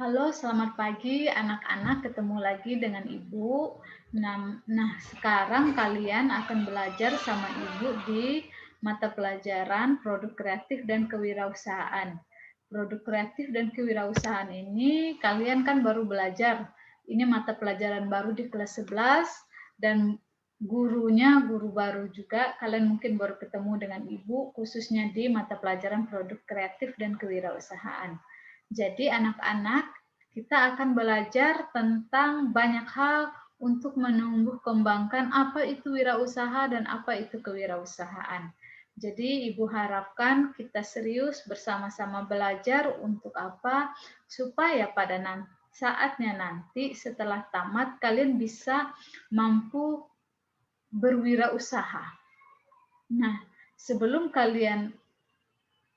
Halo, selamat pagi anak-anak, ketemu lagi dengan Ibu. Sekarang kalian akan belajar sama Ibu di mata pelajaran Produk Kreatif dan Kewirausahaan. Produk Kreatif dan Kewirausahaan ini kalian kan baru belajar. Ini mata pelajaran baru di kelas 11 dan gurunya guru baru juga. Kalian mungkin baru ketemu dengan Ibu khususnya di mata pelajaran Produk Kreatif dan Kewirausahaan. Jadi anak-anak, kita akan belajar tentang banyak hal untuk menumbuh kembangkan apa itu wirausaha dan apa itu kewirausahaan. Jadi Ibu harapkan kita serius bersama-sama belajar untuk apa? Supaya pada saatnya nanti setelah tamat kalian bisa mampu berwirausaha. Nah, sebelum kalian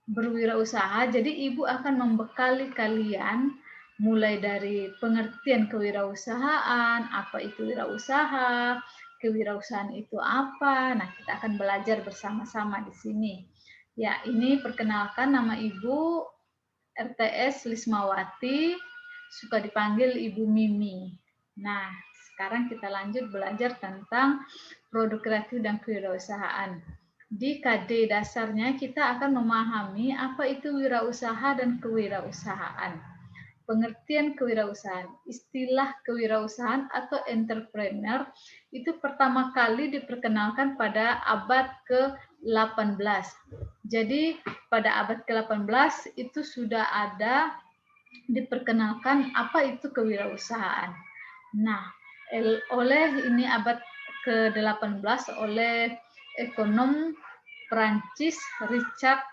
berwirausaha, jadi Ibu akan membekali kalian mulai dari pengertian kewirausahaan, apa itu wirausaha, kewirausahaan itu apa. Nah, kita akan belajar bersama-sama di sini. Ya, ini perkenalkan nama Ibu RTS Lismawati, suka dipanggil Ibu Mimi. Nah, sekarang kita lanjut belajar tentang produk kreatif dan kewirausahaan. Di KD dasarnya kita akan memahami apa itu wirausaha dan kewirausahaan. Pengertian kewirausahaan, istilah kewirausahaan atau entrepreneur itu pertama kali diperkenalkan pada abad ke-18. Jadi pada abad ke-18 itu sudah ada diperkenalkan apa itu kewirausahaan. Nah, oleh ini abad ke-18 oleh ekonom Prancis Richard.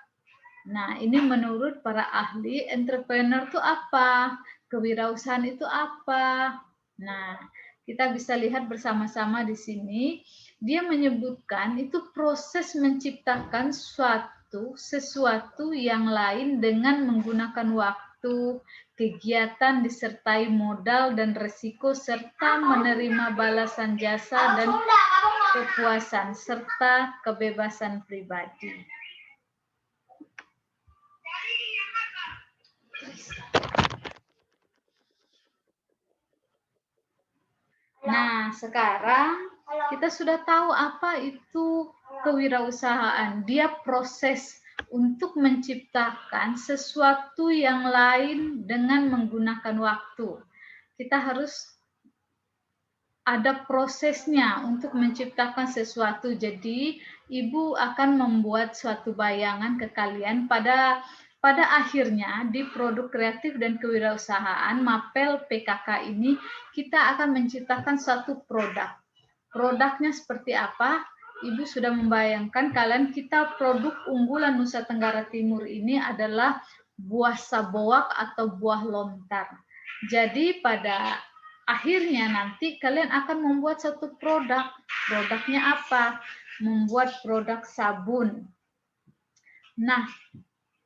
Nah, ini menurut para ahli, entrepreneur itu apa? Kewirausahaan itu apa? Nah, kita bisa lihat bersama-sama di sini. Dia menyebutkan itu proses menciptakan sesuatu yang lain dengan menggunakan waktu, kegiatan disertai modal dan resiko, serta menerima balasan jasa dan kepuasan, serta kebebasan pribadi. Nah, sekarang kita sudah tahu apa itu kewirausahaan. Dia proses untuk menciptakan sesuatu yang lain dengan menggunakan waktu. Kita harus ada prosesnya untuk menciptakan sesuatu. Jadi, Ibu akan membuat suatu bayangan ke kalian pada akhirnya di produk kreatif dan kewirausahaan MAPEL PKK ini kita akan menciptakan suatu produk. Produknya seperti apa? Ibu sudah membayangkan kalian, kita produk unggulan Nusa Tenggara Timur ini adalah buah saboak atau buah lontar. Jadi pada akhirnya nanti kalian akan membuat satu produk. Produknya apa? Membuat produk sabun. Nah,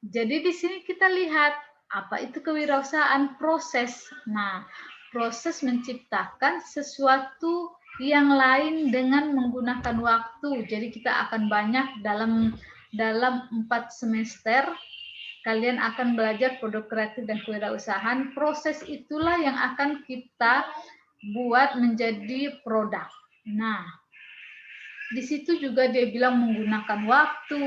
jadi di sini kita lihat apa itu kewirausahaan, proses. Nah, proses menciptakan sesuatu yang lain dengan menggunakan waktu. Jadi kita akan banyak dalam 4 semester kalian akan belajar produk kreatif dan kewirausahaan. Proses itulah yang akan kita buat menjadi produk. Nah, di situ juga dia bilang menggunakan waktu,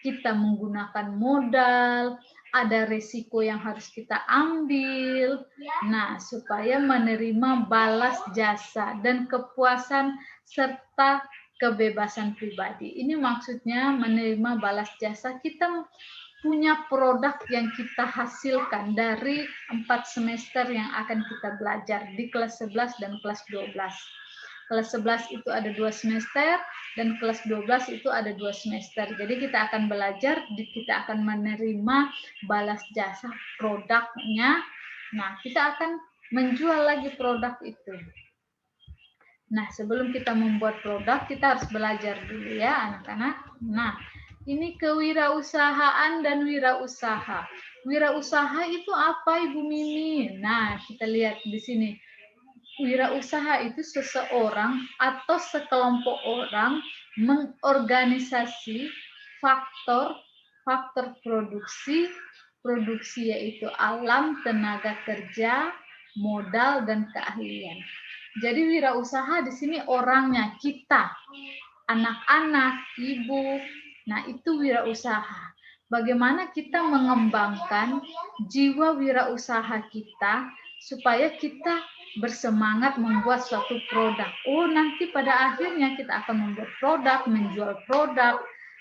kita menggunakan modal, ada resiko yang harus kita ambil. Nah, supaya menerima balas jasa dan kepuasan serta kebebasan pribadi. Ini maksudnya menerima balas jasa, kita punya produk yang kita hasilkan dari 4 semester yang akan kita belajar di kelas 11 dan kelas 12. Kelas 11 itu ada 2 semester dan kelas 12 itu ada 2 semester. Jadi kita akan belajar, kita akan menerima balas jasa produknya. Nah, kita akan menjual lagi produk itu. Nah, sebelum kita membuat produk, kita harus belajar dulu ya, anak-anak. Nah, ini kewirausahaan dan wirausaha. Wirausaha itu apa, Ibu Mimi? Nah, kita lihat di sini. Wirausaha itu seseorang atau sekelompok orang mengorganisasi faktor produksi, produksi, yaitu alam, tenaga kerja, modal, dan keahlian. Jadi wirausaha di sini orangnya, kita, anak-anak, ibu. Nah, itu wirausaha. Bagaimana kita mengembangkan jiwa wirausaha kita supaya kita bersemangat membuat suatu produk. Oh, nanti pada akhirnya kita akan membuat produk, menjual produk.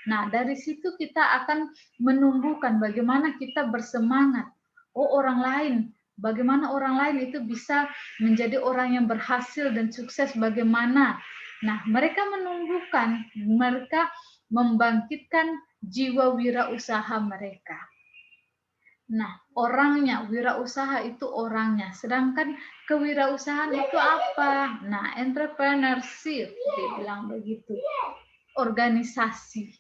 Nah, dari situ kita akan menumbuhkan bagaimana kita bersemangat. Oh, orang lain, bagaimana orang lain itu bisa menjadi orang yang berhasil dan sukses bagaimana. Nah, mereka menumbuhkan, mereka membangkitkan jiwa wirausaha mereka. Nah, orangnya, wirausaha itu orangnya. Sedangkan kewirausahaan itu apa? Nah, entrepreneurship, dibilang begitu. Organisasi.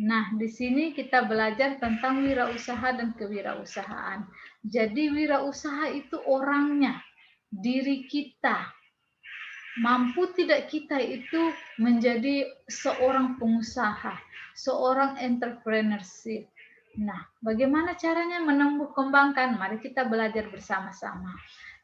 Nah, di sini kita belajar tentang wirausaha dan kewirausahaan. Jadi, wirausaha itu orangnya, diri kita. Mampu tidak kita itu menjadi seorang pengusaha, seorang entrepreneurship. Nah, bagaimana caranya menumbuh kembangkan? Mari kita belajar bersama-sama.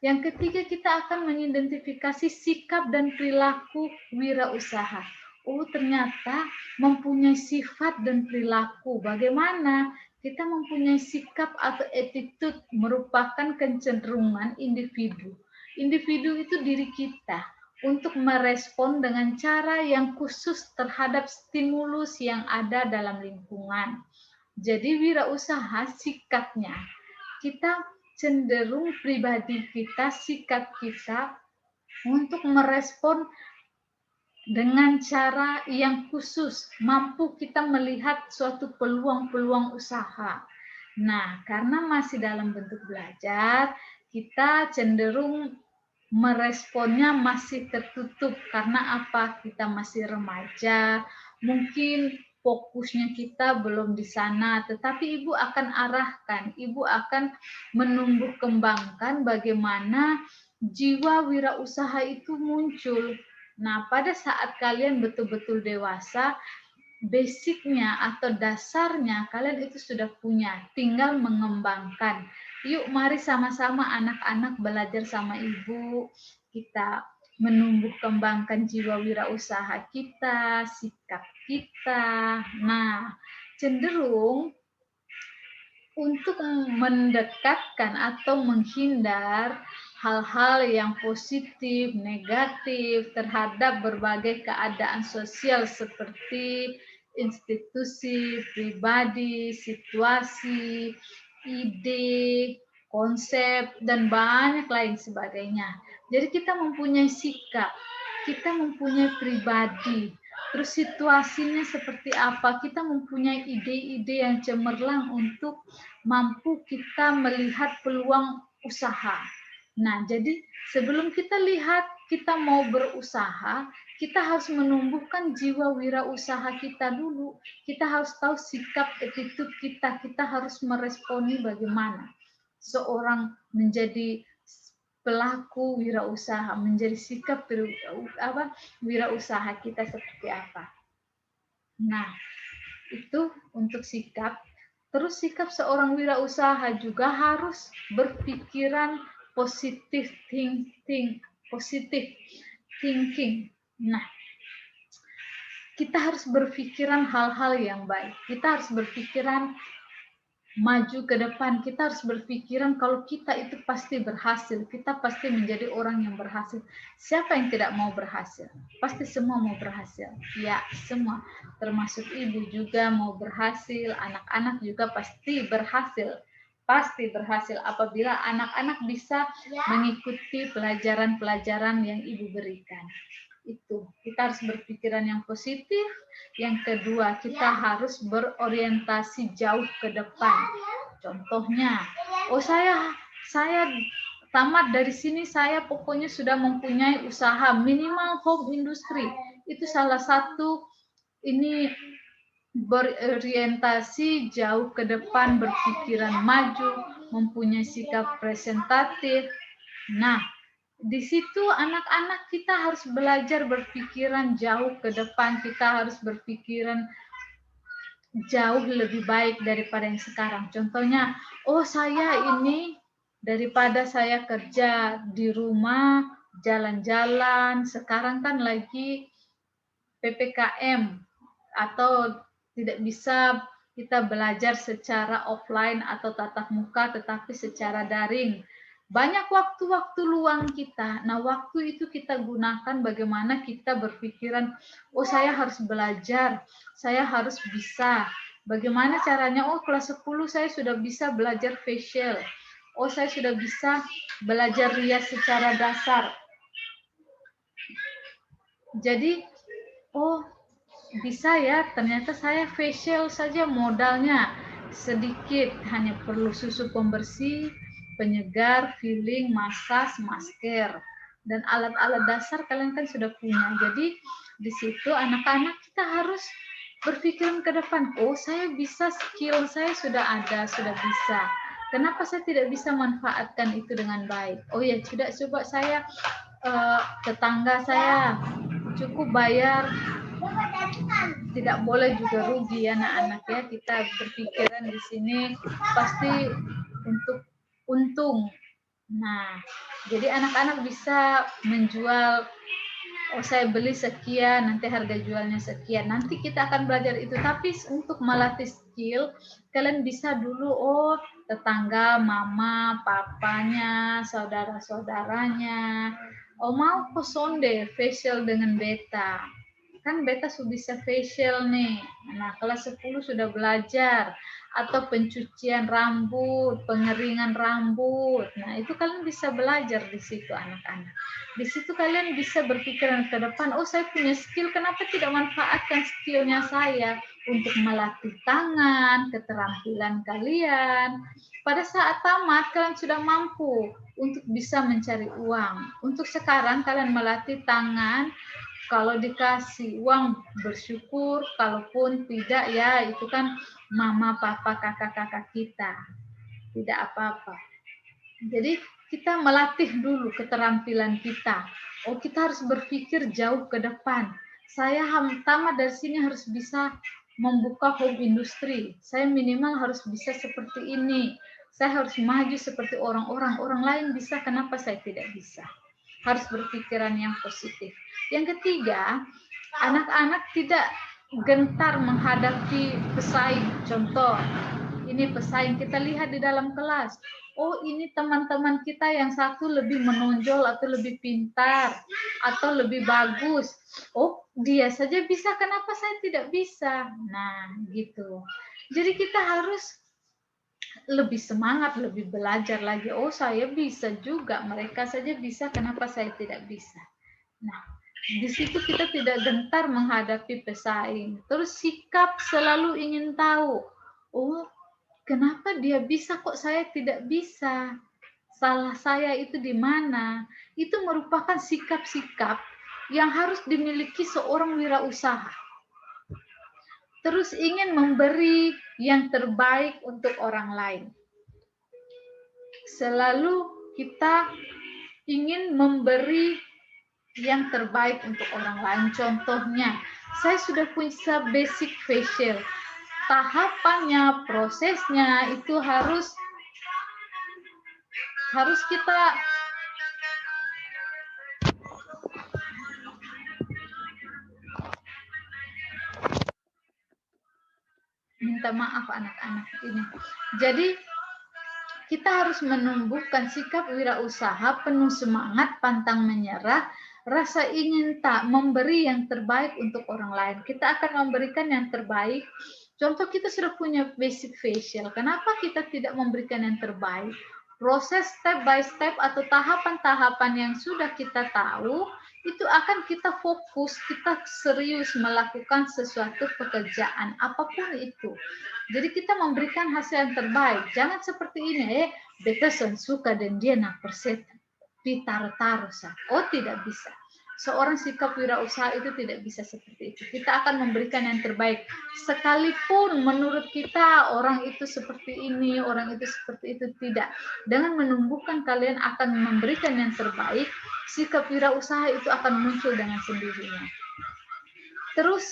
Yang ketiga, kita akan mengidentifikasi sikap dan perilaku wirausaha. Oh, ternyata mempunyai sifat dan perilaku. Bagaimana? Kita mempunyai sikap atau attitude merupakan kecenderungan individu. Individu itu diri kita untuk merespon dengan cara yang khusus terhadap stimulus yang ada dalam lingkungan. Jadi wirausaha sikapnya, kita cenderung pribadi kita, sikap kita untuk merespon dengan cara yang khusus, mampu kita melihat suatu peluang-peluang usaha. Nah, karena masih dalam bentuk belajar, kita cenderung meresponnya masih tertutup. Karena apa? Kita masih remaja, mungkin fokusnya kita belum di sana, tetapi Ibu akan arahkan, Ibu akan menumbuh kembangkan bagaimana jiwa wirausaha itu muncul. Nah, pada saat kalian betul-betul dewasa, basicnya atau dasarnya kalian itu sudah punya, tinggal mengembangkan. Yuk mari sama-sama anak-anak belajar sama ibu, kita menumbuh kembangkan jiwa wirausaha kita, sikap kita. Nah, cenderung untuk mendekatkan atau menghindar hal-hal yang positif, negatif terhadap berbagai keadaan sosial seperti institusi, pribadi, situasi, ide, konsep, dan banyak lain sebagainya. Jadi kita mempunyai sikap, kita mempunyai pribadi, terus situasinya seperti apa, kita mempunyai ide-ide yang cemerlang untuk mampu kita melihat peluang usaha. Nah, jadi sebelum kita lihat kita mau berusaha, kita harus menumbuhkan jiwa wirausaha kita dulu. Kita harus tahu sikap, attitude kita. Kita harus meresponi bagaimana seorang menjadi pelaku wirausaha, menjadi sikap wirausaha kita seperti apa. Nah, itu untuk sikap. Terus sikap seorang wirausaha juga harus berpikiran positive thinking. Nah, kita harus berpikiran hal-hal yang baik. Kita harus berpikiran maju ke depan. Kita harus berpikiran kalau kita itu pasti berhasil. Kita pasti menjadi orang yang berhasil. Siapa yang tidak mau berhasil? Pasti semua mau berhasil. Ya, semua. Termasuk ibu juga mau berhasil. Anak-anak juga pasti berhasil. Pasti berhasil apabila anak-anak bisa mengikuti pelajaran-pelajaran yang ibu berikan. Itu, kita harus berpikiran yang positif. Yang kedua, kita harus berorientasi jauh ke depan. Contohnya, oh saya tamat dari sini, saya pokoknya sudah mempunyai usaha minimal home industry. Itu salah satu ini berorientasi jauh ke depan, berpikiran maju, mempunyai sikap presentatif. Nah, di situ anak-anak kita harus belajar berpikiran jauh ke depan, kita harus berpikiran jauh lebih baik daripada yang sekarang. Contohnya, oh saya ini daripada saya kerja di rumah, jalan-jalan, sekarang kan lagi PPKM atau tidak bisa kita belajar secara offline atau tatap muka tetapi secara daring. Banyak waktu-waktu luang kita. Nah, waktu itu kita gunakan bagaimana kita berpikiran, oh saya harus belajar, saya harus bisa. Bagaimana caranya? Oh, kelas 10 saya sudah bisa belajar facial. Oh, saya sudah bisa belajar rias secara dasar. Jadi, oh bisa ya, ternyata saya facial saja modalnya sedikit, hanya perlu susu pembersih, penyegar, filling, massage, masker, dan alat-alat dasar kalian kan sudah punya. Jadi di situ anak-anak kita harus berpikiran ke depan, oh saya bisa, skill saya sudah ada, sudah bisa. Kenapa saya tidak bisa manfaatkan itu dengan baik? Oh ya, sudah coba saya tetangga saya cukup bayar, tidak boleh juga rugi ya anak-anak ya. Kita berpikiran di sini pasti untuk untung. Nah, jadi anak-anak bisa menjual, oh saya beli sekian, nanti harga jualnya sekian. Nanti kita akan belajar itu. Tapi untuk melatih skill, kalian bisa dulu, oh tetangga, mama, papanya, saudara-saudaranya, oh mau ke sonde facial dengan beta. Kan beta sudah bisa facial nih. Nah, kelas 10 sudah belajar. Atau pencucian rambut, pengeringan rambut. Nah, itu kalian bisa belajar di situ anak-anak. Di situ kalian bisa berpikiran ke depan, oh saya punya skill, kenapa tidak manfaatkan skillnya saya untuk melatih tangan, keterampilan kalian. Pada saat tamat, kalian sudah mampu untuk bisa mencari uang. Untuk sekarang kalian melatih tangan, kalau dikasih uang bersyukur, kalaupun tidak ya itu kan mama, papa, kakak-kakak kita. Tidak apa-apa. Jadi kita melatih dulu keterampilan kita. Oh kita harus berpikir jauh ke depan. Saya tamat dari sini harus bisa membuka home industry. Saya minimal harus bisa seperti ini. Saya harus maju seperti orang-orang. Orang lain bisa, kenapa saya tidak bisa? Harus berpikiran yang positif. Yang ketiga, anak-anak tidak gentar menghadapi pesaing. Contoh, ini pesaing kita lihat di dalam kelas. Oh, ini teman-teman kita yang satu lebih menonjol atau lebih pintar atau lebih bagus. Oh, dia saja bisa, kenapa saya tidak bisa? Nah, gitu. Jadi kita harus lebih semangat, lebih belajar lagi. Oh, saya bisa juga. Mereka saja bisa, kenapa saya tidak bisa? Nah, di situ kita tidak gentar menghadapi pesaing. Terus sikap selalu ingin tahu. Oh, kenapa dia bisa kok saya tidak bisa? Salah saya itu di mana? Itu merupakan sikap-sikap yang harus dimiliki seorang wirausaha. Terus ingin memberi yang terbaik untuk orang lain. Selalu kita ingin memberi yang terbaik untuk orang lain. Contohnya, saya sudah punya basic facial. Tahapannya, prosesnya itu harus kita minta maaf anak-anak ini. Jadi kita harus menumbuhkan sikap wirausaha penuh semangat, pantang menyerah, rasa ingin tak memberi yang terbaik untuk orang lain. Kita akan memberikan yang terbaik. Contoh kita sudah punya basic facial. Kenapa kita tidak memberikan yang terbaik? Proses step by step atau tahapan-tahapan yang sudah kita tahu, itu akan kita fokus, kita serius melakukan sesuatu pekerjaan, apapun itu. Jadi kita memberikan hasil yang terbaik. Jangan seperti ini, beta suka dan dia nak perset ditaruh-taruh. Oh, tidak bisa. Seorang sikap wirausaha itu tidak bisa seperti itu. Kita akan memberikan yang terbaik. Sekalipun menurut kita orang itu seperti ini, orang itu seperti itu, tidak. Dengan menumbuhkan kalian akan memberikan yang terbaik, sikap wirausaha itu akan muncul dengan sendirinya. Terus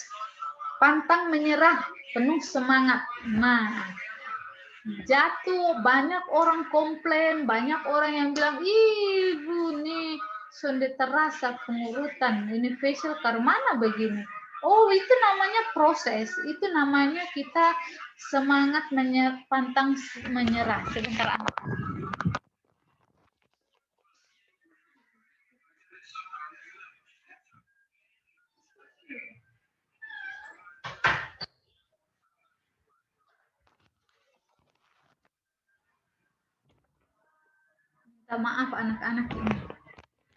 pantang menyerah, penuh semangat. Nah, jatuh, banyak orang komplain, banyak orang yang bilang, ibu nih sudah terasa pengurutan, ini facial karmana begini. Oh, itu namanya proses, itu namanya kita semangat pantang menyerah. Sebentar. Minta maaf anak-anak ini.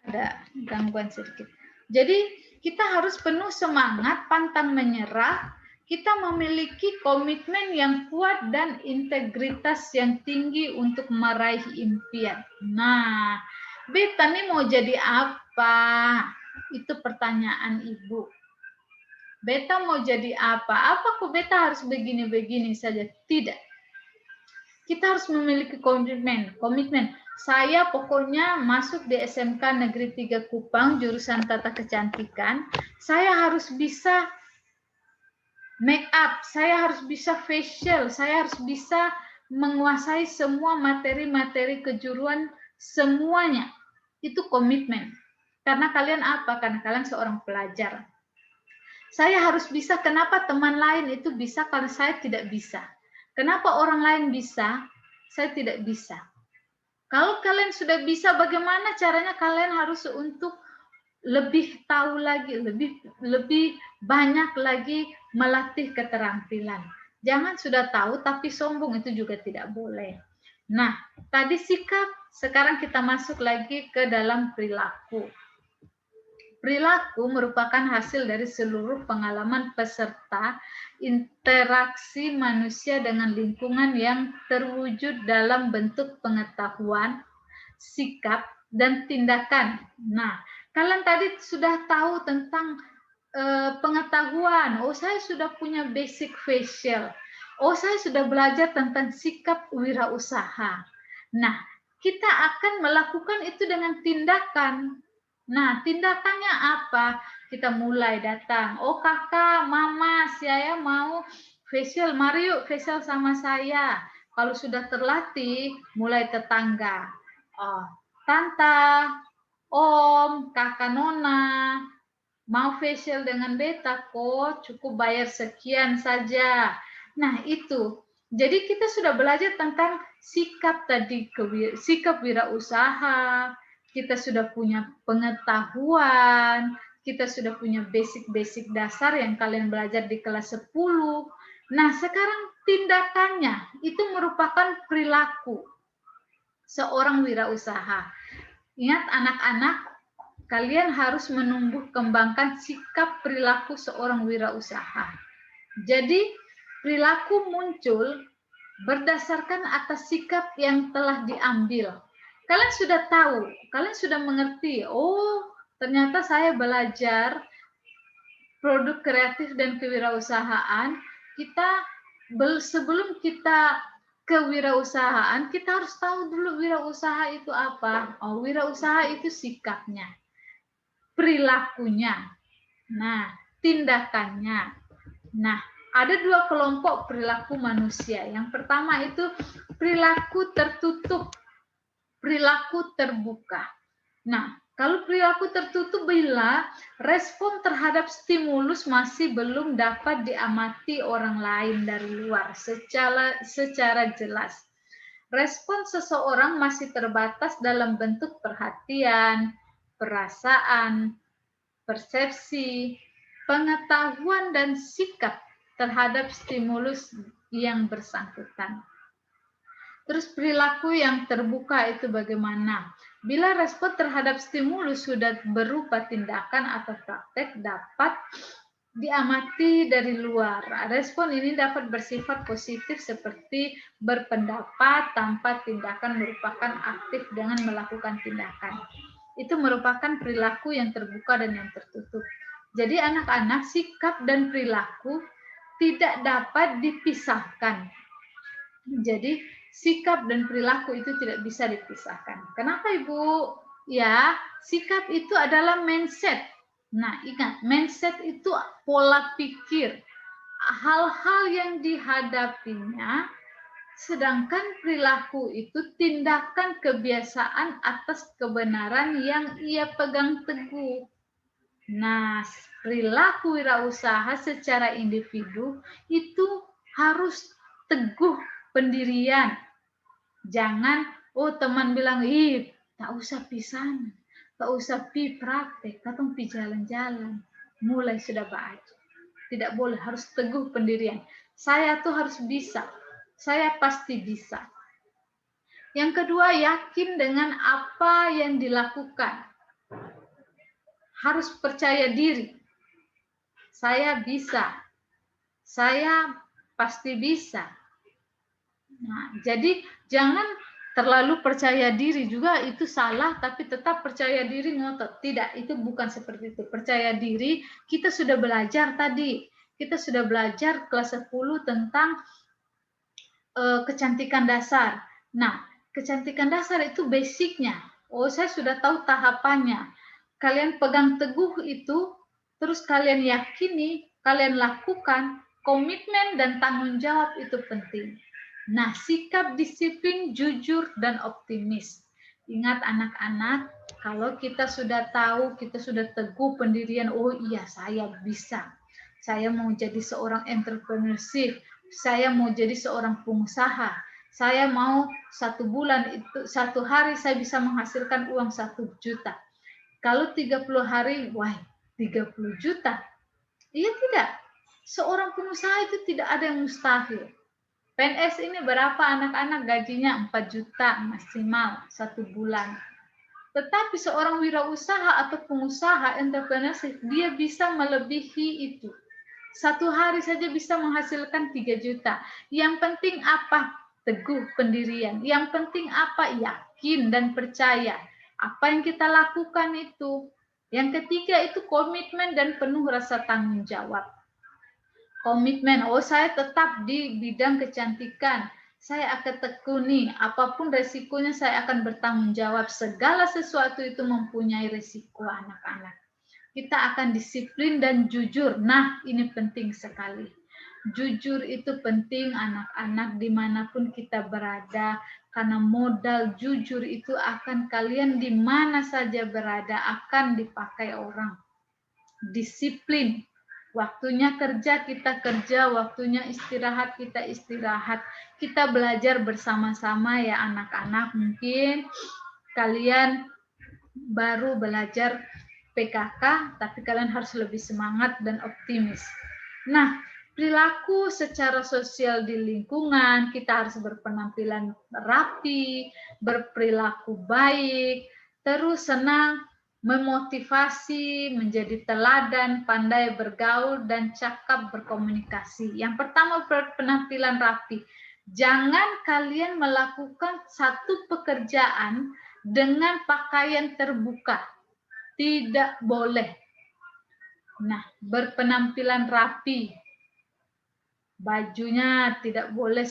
Ada gangguan sedikit. Jadi kita harus penuh semangat, pantang menyerah. Kita memiliki komitmen yang kuat dan integritas yang tinggi untuk meraih impian. Nah, beta nih mau jadi apa? Itu pertanyaan ibu. Beta mau jadi apa? Apa kok beta harus begini-begini saja? Tidak. Kita harus memiliki komitmen. Saya pokoknya masuk di SMK Negeri 3 Kupang, jurusan Tata Kecantikan. Saya harus bisa make up, saya harus bisa facial, saya harus bisa menguasai semua materi-materi kejuruan semuanya. Itu komitmen. Karena kalian apa? Karena kalian seorang pelajar. Saya harus bisa, kenapa teman lain itu bisa kalau saya tidak bisa? Kenapa orang lain bisa, saya tidak bisa? Kalau kalian sudah bisa, bagaimana caranya kalian harus untuk lebih tahu lagi, lebih banyak lagi melatih keterampilan. Jangan sudah tahu tapi sombong, itu juga tidak boleh. Nah, tadi sikap, sekarang kita masuk lagi ke dalam perilaku. Perilaku merupakan hasil dari seluruh pengalaman peserta interaksi manusia dengan lingkungan yang terwujud dalam bentuk pengetahuan, sikap, dan tindakan. Nah, kalian tadi sudah tahu tentang pengetahuan. Oh, saya sudah punya basic facial. Oh, saya sudah belajar tentang sikap wirausaha. Nah, kita akan melakukan itu dengan tindakan. Nah, tindakannya apa? Kita mulai datang. Oh, kakak, mama, saya mau facial. Mari yuk facial sama saya. Kalau sudah terlatih, mulai tetangga. Oh, tante, om, kakak nona, mau facial dengan beta kok, cukup bayar sekian saja. Nah, itu. Jadi kita sudah belajar tentang sikap tadi, sikap wirausaha, kita sudah punya pengetahuan, kita sudah punya basic-basic dasar yang kalian belajar di kelas 10. Nah, sekarang tindakannya itu merupakan perilaku seorang wirausaha. Ingat anak-anak, kalian harus menumbuh kembangkan sikap perilaku seorang wirausaha. Jadi, perilaku muncul berdasarkan atas sikap yang telah diambil. Kalian sudah tahu, kalian sudah mengerti, oh ternyata saya belajar produk kreatif dan kewirausahaan, sebelum kita kewirausahaan, kita harus tahu dulu wirausaha itu apa. Oh, wirausaha itu sikapnya, perilakunya, nah tindakannya. Nah, ada dua kelompok perilaku manusia. Yang pertama itu perilaku tertutup, perilaku terbuka. Nah, kalau perilaku tertutup bila respon terhadap stimulus masih belum dapat diamati orang lain dari luar secara jelas. Respon seseorang masih terbatas dalam bentuk perhatian, perasaan, persepsi, pengetahuan, dan sikap terhadap stimulus yang bersangkutan. Terus perilaku yang terbuka itu bagaimana? Bila respon terhadap stimulus sudah berupa tindakan atau praktek dapat diamati dari luar. Respon ini dapat bersifat positif seperti berpendapat tanpa tindakan merupakan aktif dengan melakukan tindakan. Itu merupakan perilaku yang terbuka dan yang tertutup. Jadi anak-anak, sikap dan perilaku tidak dapat dipisahkan. Jadi sikap dan perilaku itu tidak bisa dipisahkan. Kenapa Ibu? Ya, sikap itu adalah mindset. Nah, ingat, mindset itu pola pikir. hal-hal yang dihadapinya, sedangkan perilaku itu tindakan kebiasaan atas kebenaran yang ia pegang teguh. Nah, perilaku wirausaha secara individu itu harus teguh pendirian. Jangan, oh teman bilang, ih, tak usah pisan, tak usah pi praktek, katong pi jalan-jalan. Mulai sudah baca. Tidak boleh, harus teguh pendirian. Saya tuh harus bisa. Saya pasti bisa. Yang kedua, yakin dengan apa yang dilakukan. Harus percaya diri. Saya bisa. Saya pasti bisa. Nah, jadi jangan terlalu percaya diri juga, itu salah, tapi tetap percaya diri ngotot. Tidak, itu bukan seperti itu. Percaya diri, kita sudah belajar tadi. Kita sudah belajar kelas 10 tentang kecantikan dasar. Nah, kecantikan dasar itu basicnya. Oh, saya sudah tahu tahapannya. Kalian pegang teguh itu, terus kalian yakini, kalian lakukan, komitmen dan tanggung jawab itu penting. Nah, sikap disiplin, jujur, dan optimis. Ingat anak-anak, kalau kita sudah tahu, kita sudah teguh pendirian, oh iya saya bisa. Saya mau jadi seorang entrepreneurship, saya mau jadi seorang pengusaha, saya mau 1 bulan itu, 1 hari saya bisa menghasilkan uang 1 juta. Kalau 30 hari, wah 30 juta. Iya tidak? Seorang pengusaha itu tidak ada yang mustahil. PNS ini berapa anak-anak gajinya 4 juta maksimal 1 bulan. Tetapi seorang wirausaha atau pengusaha entrepreneurship, dia bisa melebihi itu. 1 hari saja bisa menghasilkan 3 juta. Yang penting apa? Teguh pendirian. Yang penting apa? Yakin dan percaya. Apa yang kita lakukan itu. Yang ketiga itu komitmen dan penuh rasa tanggung jawab. Komitmen, oh saya tetap di bidang kecantikan. Saya akan tekuni, apapun resikonya saya akan bertanggung jawab. Segala sesuatu itu mempunyai resiko anak-anak. Kita akan disiplin dan jujur. Nah, ini penting sekali. Jujur itu penting anak-anak dimanapun kita berada, karena modal jujur itu akan kalian di mana saja berada akan dipakai orang. Disiplin. Waktunya kerja, kita kerja. Waktunya istirahat, kita istirahat. Kita belajar bersama-sama ya anak-anak. Mungkin kalian baru belajar PKK, tapi kalian harus lebih semangat dan optimis. Nah, perilaku secara sosial di lingkungan, kita harus berpenampilan rapi, berperilaku baik, terus senang, memotivasi, menjadi teladan, pandai bergaul, dan cakap berkomunikasi. Yang pertama, penampilan rapi. Jangan kalian melakukan satu pekerjaan dengan pakaian terbuka. Tidak boleh. Nah, berpenampilan rapi. Bajunya tidak boleh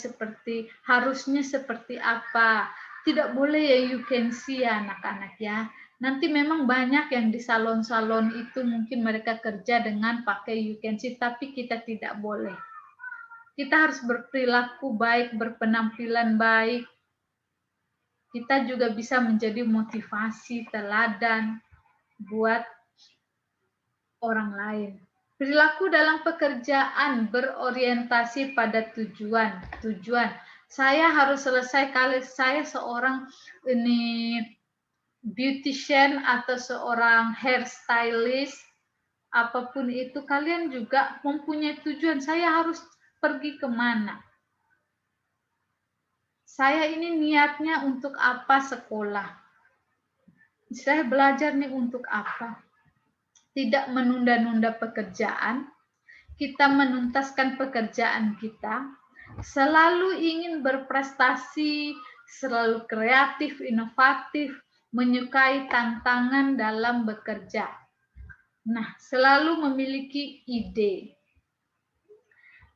harusnya seperti apa. Tidak boleh ya you can see ya anak-anak ya. Nanti memang banyak yang di salon-salon itu mungkin mereka kerja dengan pakai you can see, tapi kita tidak boleh. Kita harus berperilaku baik, berpenampilan baik. Kita juga bisa menjadi motivasi, teladan buat orang lain. Perilaku dalam pekerjaan berorientasi pada tujuan. Saya harus selesai kalau saya seorang beautician atau seorang hairstylist, apapun itu, kalian juga mempunyai tujuan. Saya harus pergi kemana? Saya ini niatnya untuk apa sekolah? Saya belajar nih untuk apa? Tidak menunda-nunda pekerjaan, kita menuntaskan pekerjaan kita, selalu ingin berprestasi, selalu kreatif, inovatif, menyukai tantangan dalam bekerja. Nah, selalu memiliki ide.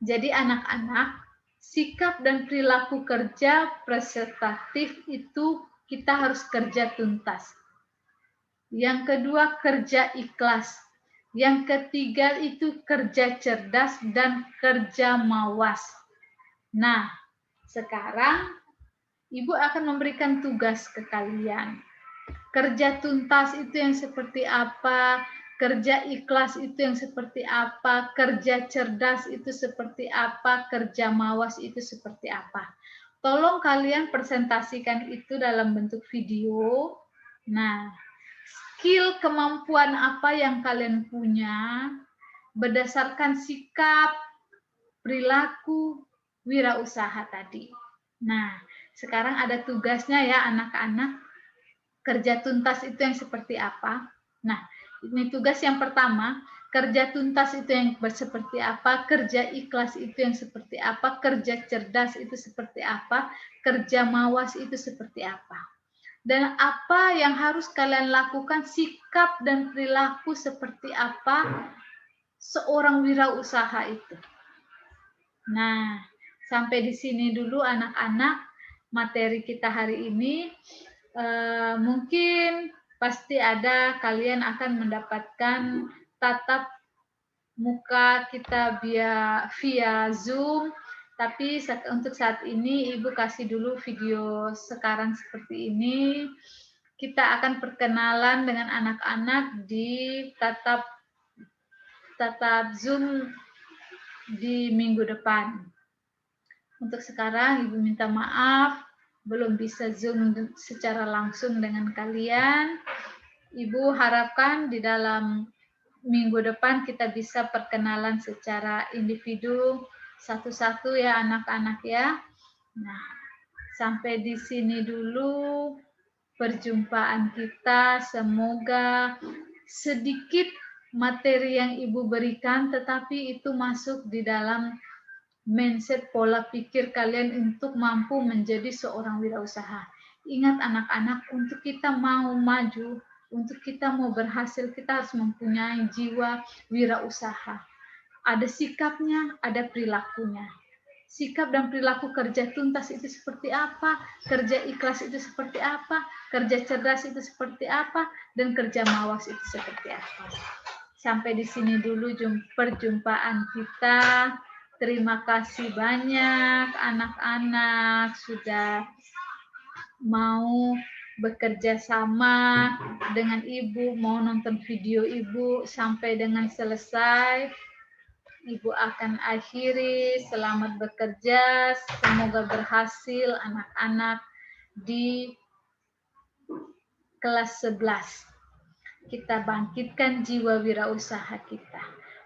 Jadi anak-anak, sikap dan perilaku kerja prestatif itu kita harus kerja tuntas. Yang kedua, kerja ikhlas. Yang ketiga itu kerja cerdas dan kerja mawas. Nah, sekarang Ibu akan memberikan tugas ke kalian. Kerja tuntas itu yang seperti apa? Kerja ikhlas itu yang seperti apa? Kerja cerdas itu seperti apa? Kerja mawas itu seperti apa? Tolong kalian presentasikan itu dalam bentuk video. Nah, skill kemampuan apa yang kalian punya berdasarkan sikap, perilaku, wirausaha tadi. Nah, sekarang ada tugasnya ya anak-anak. Kerja tuntas itu yang seperti apa? Nah, ini tugas yang pertama. Kerja tuntas itu yang seperti apa? Kerja ikhlas itu yang seperti apa? Kerja cerdas itu seperti apa? Kerja mawas itu seperti apa? Dan apa yang harus kalian lakukan, sikap dan perilaku seperti apa seorang wirausaha itu. Nah, sampai di sini dulu anak-anak materi kita hari ini. Mungkin pasti ada kalian akan mendapatkan tatap muka kita via Zoom. Tapi untuk saat ini Ibu kasih dulu video sekarang seperti ini. Kita akan perkenalan dengan anak-anak di tatap Zoom di minggu depan. Untuk sekarang Ibu minta maaf belum bisa Zoom secara langsung dengan kalian. Ibu harapkan di dalam minggu depan kita bisa perkenalan secara individu satu-satu ya anak-anak ya. Nah, sampai di sini dulu perjumpaan kita. Semoga sedikit materi yang Ibu berikan tetapi itu masuk di dalam mindset pola pikir kalian untuk mampu menjadi seorang wirausaha. Ingat anak-anak, untuk kita mau maju, untuk kita mau berhasil, kita harus mempunyai jiwa wirausaha. Ada sikapnya, ada perilakunya. Sikap dan perilaku kerja tuntas itu seperti apa, kerja ikhlas itu seperti apa, kerja cerdas itu seperti apa, dan kerja mawas itu seperti apa. Sampai di sini dulu perjumpaan kita. Terima kasih banyak anak-anak sudah mau bekerja sama dengan Ibu, mau nonton video Ibu sampai dengan selesai. Ibu akan akhiri, selamat bekerja, semoga berhasil anak-anak di kelas 11. Kita bangkitkan jiwa wirausaha kita.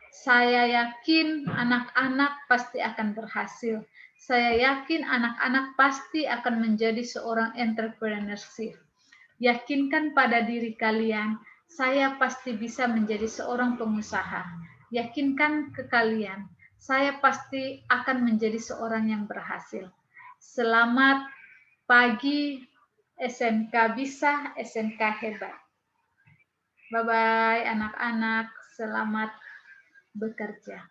Saya yakin anak-anak pasti akan berhasil. Saya yakin anak-anak pasti akan menjadi seorang entrepreneurship. Yakinkan pada diri kalian, saya pasti bisa menjadi seorang pengusaha. Yakinkan ke kalian, saya pasti akan menjadi seorang yang berhasil. Selamat pagi, SMK bisa, SMK hebat. Bye-bye anak-anak, selamat bekerja.